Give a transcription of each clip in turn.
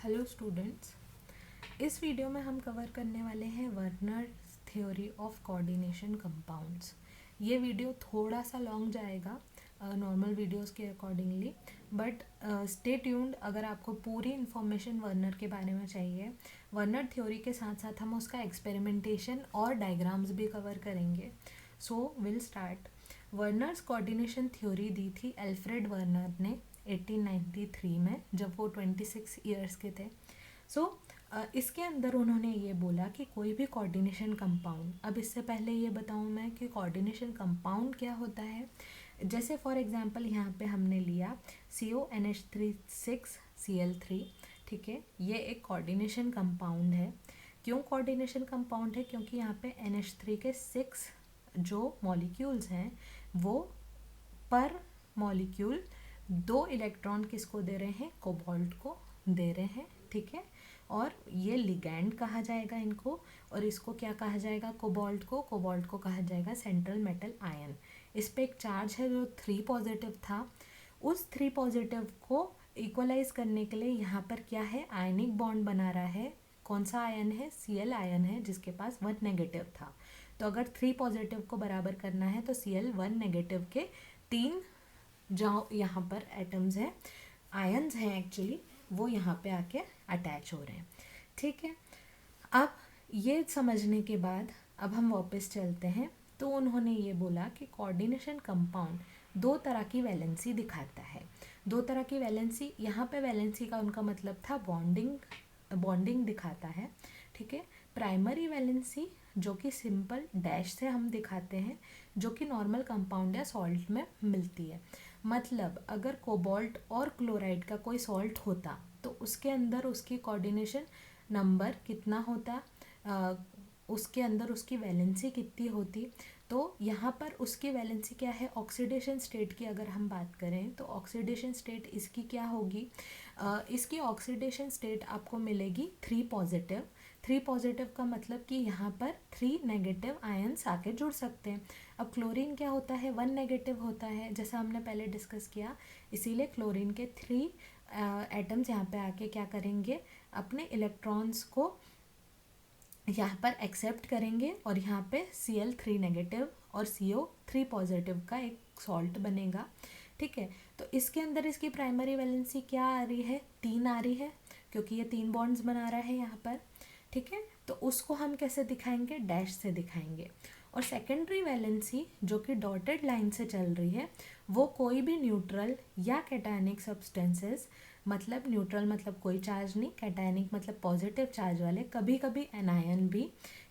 Hello students, इस video में हम कवर करने वाले हैं Werner theory of coordination compounds. ये वीडियो थोड़ा सा लॉन्ग जाएगा नॉर्मल वीडियोस के अकॉर्डिंगली, बट स्टे ट्यून्ड। अगर आपको पूरी इन्फॉर्मेशन वर्नर के बारे में चाहिए, वर्नर थ्योरी के साथ साथ हम उसका एक्सपेरिमेंटेशन और डायग्राम्स भी कवर करेंगे। So will start. Werner's coordination theory दी थी एल्फ्रेड वर्नर ने 1893 में, जब वो 26 ईयर्स के थे। इसके अंदर उन्होंने ये बोला कि कोई भी कोऑर्डिनेशन कंपाउंड, अब इससे पहले ये बताऊँ मैं कि कोऑर्डिनेशन कंपाउंड क्या होता है। जैसे फॉर एग्जांपल यहाँ पे हमने लिया CONH3 6Cl3, ठीक है, ये एक कोऑर्डिनेशन कंपाउंड है। क्यों कोऑर्डिनेशन कंपाउंड है? क्योंकि यहाँ पे NH3 के 6 जो मॉलिक्यूल्स हैं वो पर मॉलिक्यूल 2 इलेक्ट्रॉन किसको दे रहे हैं? कोबाल्ट को दे रहे हैं, ठीक है। और ये लिगैंड कहा जाएगा इनको, और इसको क्या कहा जाएगा? कोबाल्ट को कहा जाएगा सेंट्रल मेटल आयन। इस पे एक चार्ज है जो 3 पॉजिटिव था। उस 3 पॉजिटिव को इक्वलाइज करने के लिए यहाँ पर क्या है? आयनिक बॉन्ड बना रहा है। कौन सा आयन है? Cl आयन है, जिसके पास 1 नेगेटिव था। तो अगर 3 पॉजिटिव को बराबर करना है तो Cl 1 नेगेटिव के 3 जो यहाँ पर एटम्स हैं, आयन्स हैं एक्चुअली, वो यहाँ पे आके अटैच हो रहे हैं, ठीक है। अब ये समझने के बाद अब हम वापस चलते हैं। तो उन्होंने ये बोला कि कोऑर्डिनेशन कंपाउंड 2 तरह की वैलेंसी दिखाता है। 2 तरह की वैलेंसी, यहाँ पे वैलेंसी का उनका मतलब था बॉन्डिंग दिखाता है, ठीक है। प्राइमरी वैलेंसी जो कि सिंपल डैश से हम दिखाते हैं, जो कि नॉर्मल कंपाउंड या सॉल्ट में मिलती है। मतलब अगर कोबाल्ट और क्लोराइड का कोई सॉल्ट होता तो उसके अंदर उसकी कोऑर्डिनेशन नंबर कितना होता, उसके अंदर उसकी वैलेंसी कितनी होती। तो यहाँ पर उसकी वैलेंसी क्या है? ऑक्सीडेशन स्टेट की अगर हम बात करें तो ऑक्सीडेशन स्टेट इसकी क्या होगी? इसकी ऑक्सीडेशन स्टेट आपको मिलेगी 3 पॉजिटिव। 3 पॉजिटिव का मतलब कि यहाँ पर 3 नेगेटिव आयन्स आके जुड़ सकते हैं। अब क्लोरीन क्या होता है? 1 नेगेटिव होता है, जैसा हमने पहले डिस्कस किया। इसीलिए क्लोरीन के 3 एटम्स यहाँ पे आके क्या करेंगे? अपने इलेक्ट्रॉन्स को यहाँ पर एक्सेप्ट करेंगे और यहाँ पे Cl3 नेगेटिव और CO3 पॉजिटिव का एक सॉल्ट बनेगा, ठीक है। तो इसके अंदर इसकी प्राइमरी वैलेंसी क्या आ रही है? 3 आ रही है, क्योंकि ये 3 बॉन्ड्स बना रहा है यहाँ पर, ठीक है। तो उसको हम कैसे दिखाएंगे? डैश से दिखाएंगे। और सेकेंडरी वैलेंसी जो कि डॉटेड लाइन से चल रही है, वो कोई भी न्यूट्रल या कैटायनिक सब्सटेंसेस, मतलब न्यूट्रल मतलब कोई चार्ज नहीं, कैटायनिक मतलब पॉजिटिव चार्ज वाले, कभी कभी एनायन भी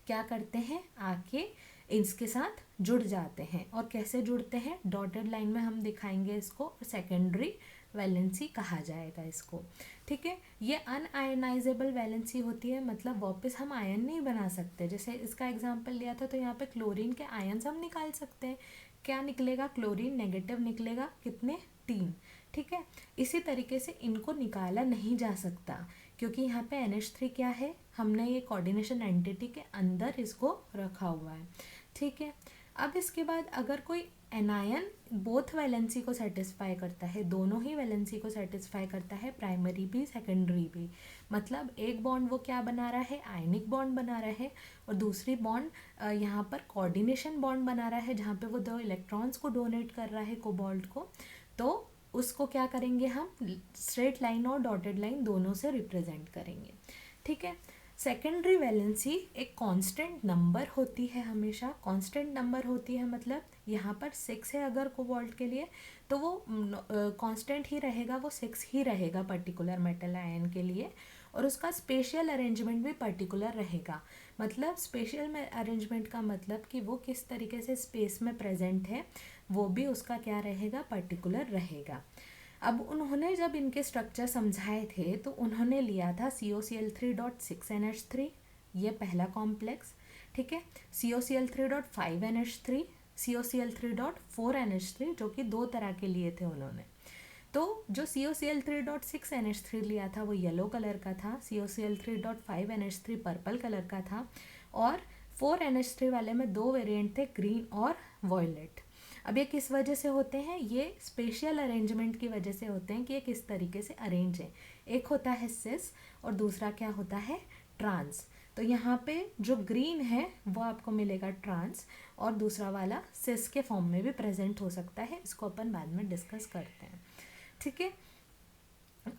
क्या करते हैं? आके इसके साथ जुड़ जाते हैं। और कैसे जुड़ते हैं? डॉटेड लाइन में हम दिखाएंगे इसको, सेकेंडरी वैलेंसी कहा जाएगा इसको, ठीक है। ये अनआयनाइजेबल वैलेंसी होती है, मतलब वापस हम आयन नहीं बना सकते। जैसे इसका एग्जांपल लिया था तो यहाँ पे क्लोरीन के आयन्स हम निकाल सकते हैं। क्या निकलेगा? क्लोरीन नेगेटिव निकलेगा, कितने? 3, ठीक है। इसी तरीके से इनको निकाला नहीं जा सकता, क्योंकि यहाँ पे NH3 क्या है? हमने ये कोऑर्डिनेशन एंटिटी के अंदर इसको रखा हुआ है, ठीक है। अब इसके बाद अगर कोई एनायन बोथ वैलेंसी को सेटिस्फाई करता है, दोनों ही वैलेंसी को सेटिस्फाई करता है, प्राइमरी भी सेकेंडरी भी, मतलब एक बॉन्ड वो क्या बना रहा है? आयनिक बॉन्ड बना रहा है, और दूसरी बॉन्ड यहाँ पर कोऑर्डिनेशन बॉन्ड बना रहा है, जहाँ पे वो 2 इलेक्ट्रॉन्स को डोनेट कर रहा है कोबाल्ट को। तो उसको क्या करेंगे हम? स्ट्रेट लाइन और डॉटेड लाइन दोनों से रिप्रेजेंट करेंगे, ठीक है। सेकेंडरी वैलेंसी एक कांस्टेंट नंबर होती है, हमेशा कांस्टेंट नंबर होती है। मतलब यहाँ पर 6 है अगर कोबाल्ट के लिए, तो वो कांस्टेंट ही रहेगा, वो 6 ही रहेगा पर्टिकुलर मेटल आयन के लिए। और उसका स्पेशियल अरेंजमेंट भी पर्टिकुलर रहेगा। मतलब स्पेशियल में अरेंजमेंट का मतलब कि वो किस तरीके से स्पेस में प्रेजेंट है, वो भी उसका क्या रहेगा? पर्टिकुलर रहेगा। अब उन्होंने जब इनके स्ट्रक्चर समझाए थे तो उन्होंने लिया था COCl3.6NH3, ये पहला कॉम्प्लेक्स, ठीक है। COCl3.5NH3, COCl3.4NH3, जो कि 2 तरह के लिए थे उन्होंने। तो जो COCl3.6NH3 लिया था वो येलो कलर का था, COCl3.5NH3 पर्पल कलर का था, और 4NH3 वाले में 2 वेरिएंट थे, ग्रीन और वॉयलेट। अब ये किस वजह से होते हैं, ये स्पेशल अरेंजमेंट की वजह से होते हैं कि ये किस तरीके से अरेंज है। एक होता है सिस और दूसरा क्या होता है, ट्रांस। तो यहाँ पे जो ग्रीन है वो आपको मिलेगा ट्रांस और दूसरा वाला सिस के फॉर्म में भी प्रेजेंट हो सकता है, इसको अपन बाद में डिस्कस करते हैं, ठीक है।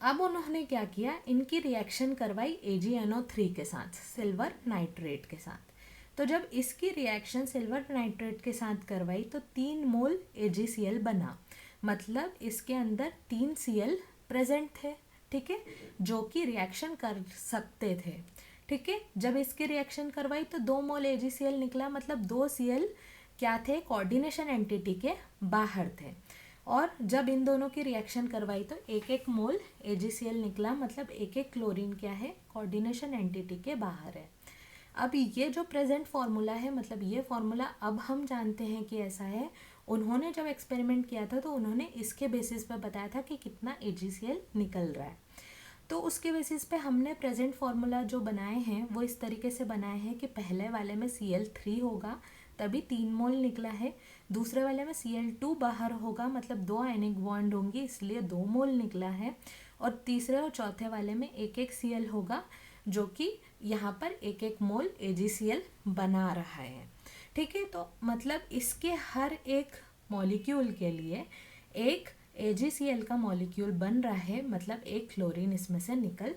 अब उन्होंने क्या किया, इनकी रिएक्शन करवाई AgNO3 के साथ, सिल्वर नाइट्रेट के साथ। तो जब इसकी रिएक्शन सिल्वर नाइट्रेट के साथ करवाई तो 3 मोल AgCl बना, मतलब इसके अंदर 3 Cl प्रेजेंट थे, ठीक है, जो कि रिएक्शन कर सकते थे, ठीक है। जब इसकी रिएक्शन करवाई तो 2 मोल AgCl निकला, मतलब 2 Cl क्या थे, कोऑर्डिनेशन एंटिटी के बाहर थे। और जब इन दोनों की रिएक्शन करवाई तो 1-1 मोल AgCl निकला, मतलब 1-1 क्लोरीन क्या है, कोऑर्डिनेशन एंटिटी के बाहर है। अब ये जो प्रेजेंट फॉर्मूला है, मतलब ये फॉर्मूला अब हम जानते हैं कि ऐसा है। उन्होंने जब एक्सपेरिमेंट किया था तो उन्होंने इसके बेसिस पे बताया था कि कितना AgCl निकल रहा है। तो उसके बेसिस पे हमने प्रेजेंट फार्मूला जो बनाए हैं वो इस तरीके से बनाए हैं कि पहले वाले में Cl3 होगा, तभी 3 मोल निकला है। दूसरे वाले में Cl2 बाहर होगा, मतलब 2 आयनिक बॉन्ड होंगी, इसलिए 2 मोल निकला है। और तीसरे और चौथे वाले में 1-1 Cl होगा, जो कि यहाँ पर 1-1 मोल AgCl बना रहा है, ठीक है। तो मतलब इसके हर एक मॉलिक्यूल के लिए एक AgCl का मॉलिक्यूल बन रहा है, मतलब एक क्लोरीन इसमें से निकल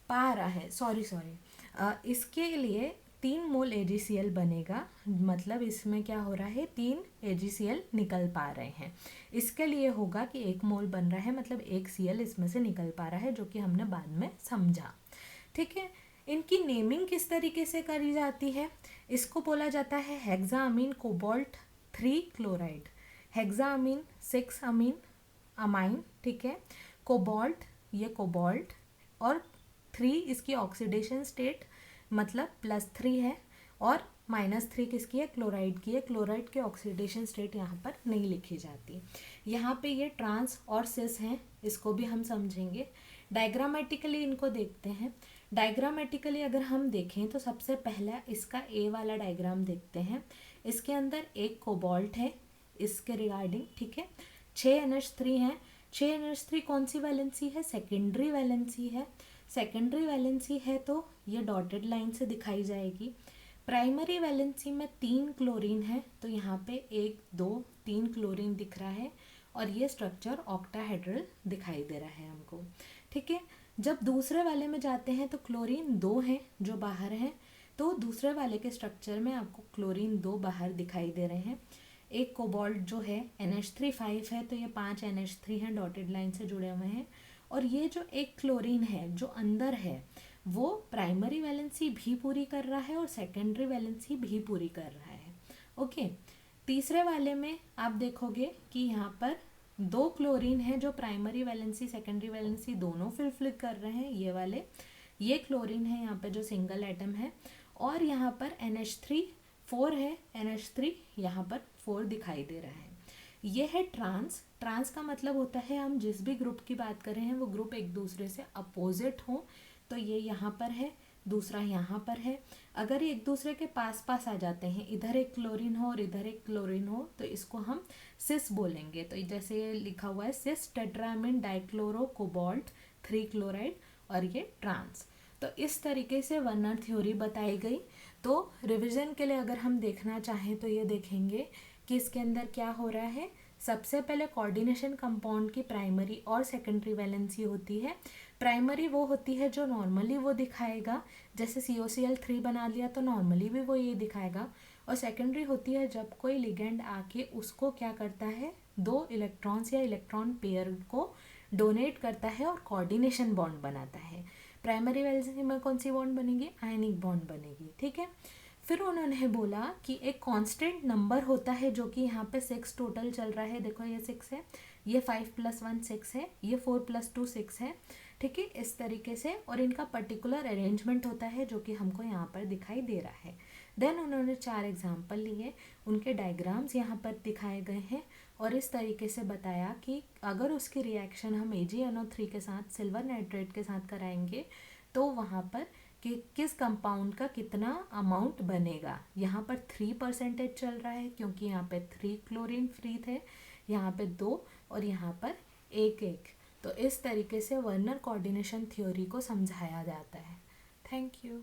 पा रहा है। सॉरी इसके लिए 3 मोल AgCl बनेगा, मतलब इसमें क्या हो रहा है, 3 AgCl निकल पा रहे हैं। इसके लिए होगा कि 1 मोल बन रहा है, मतलब 1 Cl इसमें से निकल पा रहा है, जो कि हमने बाद में समझा, ठीक है। इनकी नेमिंग किस तरीके से करी जाती है, इसको बोला जाता है हेक्साअमीन कोबाल्ट 3 क्लोराइड, हेक्साअमीन 6 अमीन अमाइन, ठीक है। कोबाल्ट, ये कोबाल्ट, और 3 इसकी ऑक्सीडेशन स्टेट, मतलब +3 है, और -3 किसकी है, क्लोराइड की है। क्लोराइड की ऑक्सीडेशन स्टेट यहाँ पर नहीं लिखी जाती। यहाँ पे ये ट्रांस और सिस हैं, इसको भी हम समझेंगे। डायग्रामेटिकली इनको देखते हैं। डायग्रामेटिकली अगर हम देखें तो सबसे पहला इसका ए वाला डायग्राम देखते हैं। इसके अंदर एक कोबाल्ट है इसके रिगार्डिंग, ठीक है। 6 NH3 हैं। 6 NH3 कौन सी वैलेंसी है, सेकेंडरी वैलेंसी है। सेकेंडरी वैलेंसी है तो ये डॉटेड लाइन से दिखाई जाएगी। प्राइमरी वैलेंसी में 3 क्लोरीन है, तो यहाँ पे 1 2 3 क्लोरीन दिख रहा है, और ये स्ट्रक्चर ऑक्टाहेड्रल दिखाई दे रहा है हमको, ठीक है। जब दूसरे वाले में जाते हैं तो क्लोरीन 2 हैं जो बाहर हैं, तो दूसरे वाले के स्ट्रक्चर में आपको क्लोरीन 2 बाहर दिखाई दे रहे हैं। एक कोबाल्ट जो है NH3 5 है, तो ये 5 NH3 हैं, डॉटेड लाइन से जुड़े हुए हैं। और ये जो एक क्लोरीन है जो अंदर है, वो प्राइमरी वैलेंसी भी पूरी कर रहा है और सेकेंडरी वैलेंसी भी पूरी कर रहा है, ओके। तीसरे वाले में आप देखोगे कि यहाँ पर 2 क्लोरीन है जो प्राइमरी वैलेंसी सेकेंडरी वैलेंसी दोनों फिल कर रहे हैं, ये वाले। ये क्लोरीन है यहाँ पे जो सिंगल एटम है, और यहाँ पर NH3 4 है, NH3 यहाँ पर 4 दिखाई दे रहा है। ये है ट्रांस। ट्रांस का मतलब होता है हम जिस भी ग्रुप की बात कर रहे हैं वो ग्रुप एक दूसरे से अपोजिट हो, तो ये यहाँ पर है, दूसरा यहाँ पर है। अगर ये एक दूसरे के पास पास आ जाते हैं, इधर एक क्लोरीन हो और इधर एक क्लोरीन हो, तो इसको हम सिस बोलेंगे। तो जैसे ये लिखा हुआ है सिस टेट्रामीन डाइक्लोरो कोबाल्ट 3 क्लोराइड, और ये ट्रांस। तो इस तरीके से वर्नर थ्योरी बताई गई। तो रिवीजन के लिए अगर हम देखना चाहें तो ये देखेंगे कि इसके अंदर क्या हो रहा है। सबसे पहले कोऑर्डिनेशन कंपाउंड की प्राइमरी और सेकेंडरी वैलेंसी होती है। प्राइमरी वो होती है जो नॉर्मली वो दिखाएगा, जैसे COCl3 बना लिया तो नॉर्मली भी वो ये दिखाएगा। और सेकेंडरी होती है जब कोई लिगेंड आके उसको क्या करता है, 2 इलेक्ट्रॉन्स या इलेक्ट्रॉन पेयर को डोनेट करता है और कोऑर्डिनेशन बॉन्ड बनाता है। प्राइमरी वैलेंसी में कौन सी बॉन्ड बनेगी, आयनिक बॉन्ड बनेगी, ठीक है। फिर उन्होंने बोला कि एक कांस्टेंट नंबर होता है जो कि यहाँ पे 6 टोटल चल रहा है, देखो ये 6 है, ये 5 + 1 6 है, ये 4 + 2 6 है, ठीक है, इस तरीके से। और इनका पर्टिकुलर अरेंजमेंट होता है जो कि हमको यहाँ पर दिखाई दे रहा है। देन उन्होंने 4 एग्जाम्पल लिए, उनके डायग्राम्स यहाँ पर दिखाए गए हैं, और इस तरीके से बताया कि अगर उसकी रिएक्शन हम AgNO3 के साथ सिल्वर नाइट्रेट के साथ कराएंगे तो वहाँ पर कि किस कंपाउंड का कितना अमाउंट बनेगा। यहाँ पर 3% चल रहा है क्योंकि यहाँ पे 3 क्लोरीन फ्री थे, यहाँ पे 2 और यहाँ पर एक। तो इस तरीके से वर्नर कोऑर्डिनेशन थ्योरी को समझाया जाता है। Thank you.